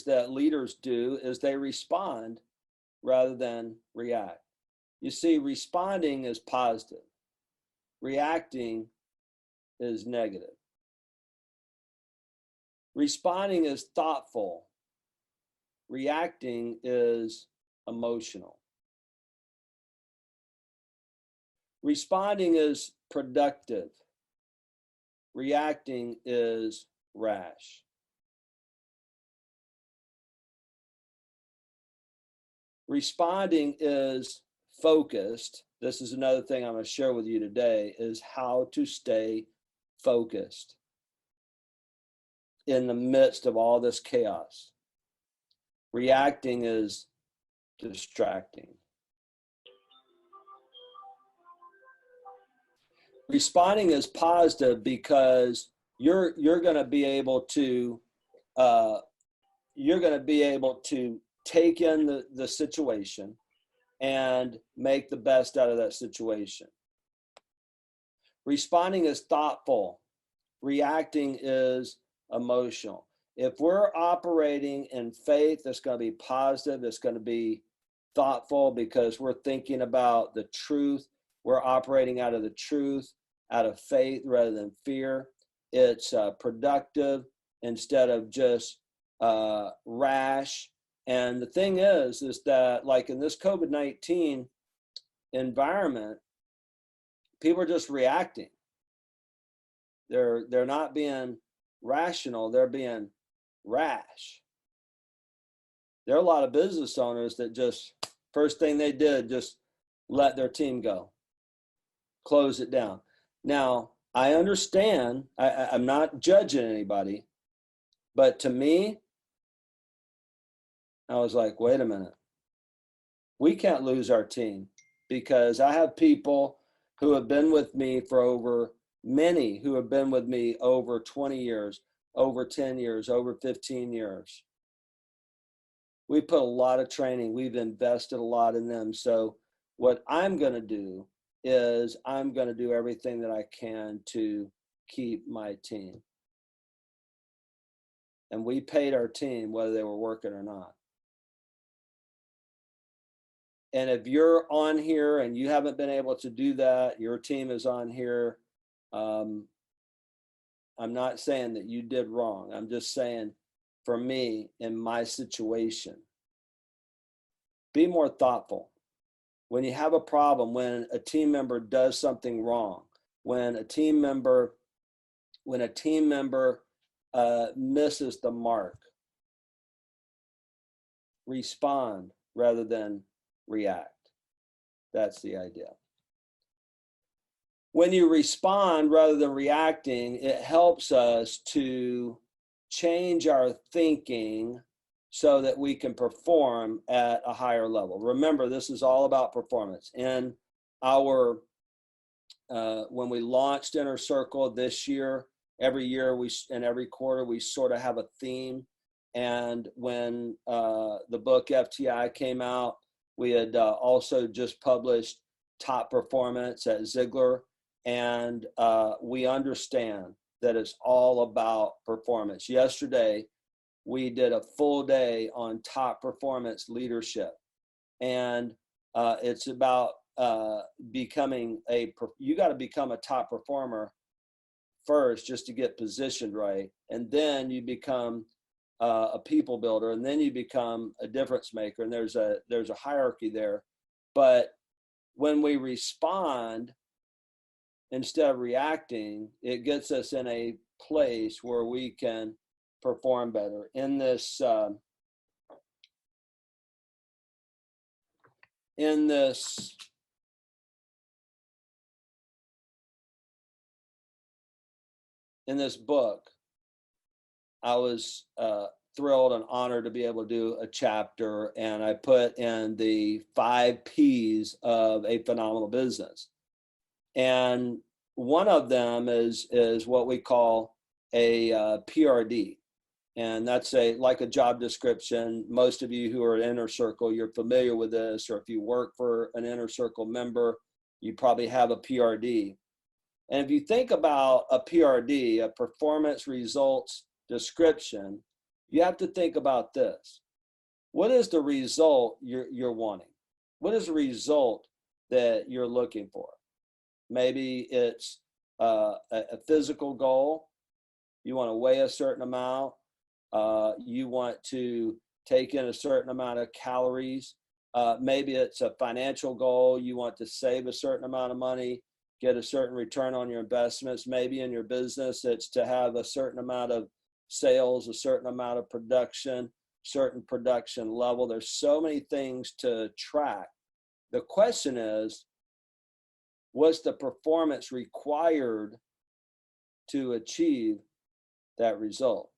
that leaders do is they respond rather than react. You see, responding is positive. Reacting is negative. Responding is thoughtful. Reacting is emotional. Responding is productive. Reacting is rash. Responding is focused. This is another thing I'm going to share with you today, is how to stay focused in the midst of all this chaos. Reacting is distracting. Responding is positive because you're going to be able to take in the situation and make the best out of that situation. Responding is thoughtful. Reacting is emotional. If we're operating in faith, it's going to be positive. It's going to be thoughtful because we're thinking about the truth. We're operating out of the truth, out of faith rather than fear. It's productive instead of just rash. And the thing is that like in this COVID-19 environment, people are just reacting. They're not being rational, they're being rash. There are a lot of business owners that just, first thing they did, just let their team go, close it down. Now, I understand, I'm not judging anybody, but to me, I was like, wait a minute, we can't lose our team, because I have people who have been with me for many who have been with me over 20 years, over 10 years, over 15 years. We put a lot of training, we've invested a lot in them. So what I'm going to do is I'm going to do everything that I can to keep my team. And we paid our team whether they were working or not. And if you're on here and you haven't been able to do that, your team is on here, I'm not saying that you did wrong. I'm just saying, for me, in my situation, be more thoughtful. When you have a problem, when a team member does something wrong, when a team member misses the mark, respond rather than react. That's the idea. When you respond rather than reacting, it helps us to change our thinking so that we can perform at a higher level. Remember, this is all about performance. In our, when we launched Inner Circle this year, every year and every quarter, we sort of have a theme. And when the book FTI came out, we had also just published Top Performance at Ziglar. And we understand that it's all about performance. Yesterday, we did a full day on top performance leadership. And it's about you got to become a top performer first just to get positioned right. And then you become a people builder, and then you become a difference maker. And there's a hierarchy there. But when we respond instead of reacting, it gets us in a place where we can perform better. In this book, I was thrilled and honored to be able to do a chapter, and I put in the 5 P's of a phenomenal business. And one of them is what we call a PRD. And that's like a job description. Most of you who are in Inner Circle, you're familiar with this, or if you work for an Inner Circle member, you probably have a PRD. And if you think about a PRD, a performance results description, you have to think about this. What is the result you're wanting? What is the result that you're looking for? Maybe it's a physical goal. You want to weigh a certain amount. You want to take in a certain amount of calories. Maybe it's a financial goal. You want to save a certain amount of money, get a certain return on your investments. Maybe in your business, it's to have a certain amount of sales, a certain amount of production, certain production level. There's so many things to track. The question is, what's the performance required to achieve that result?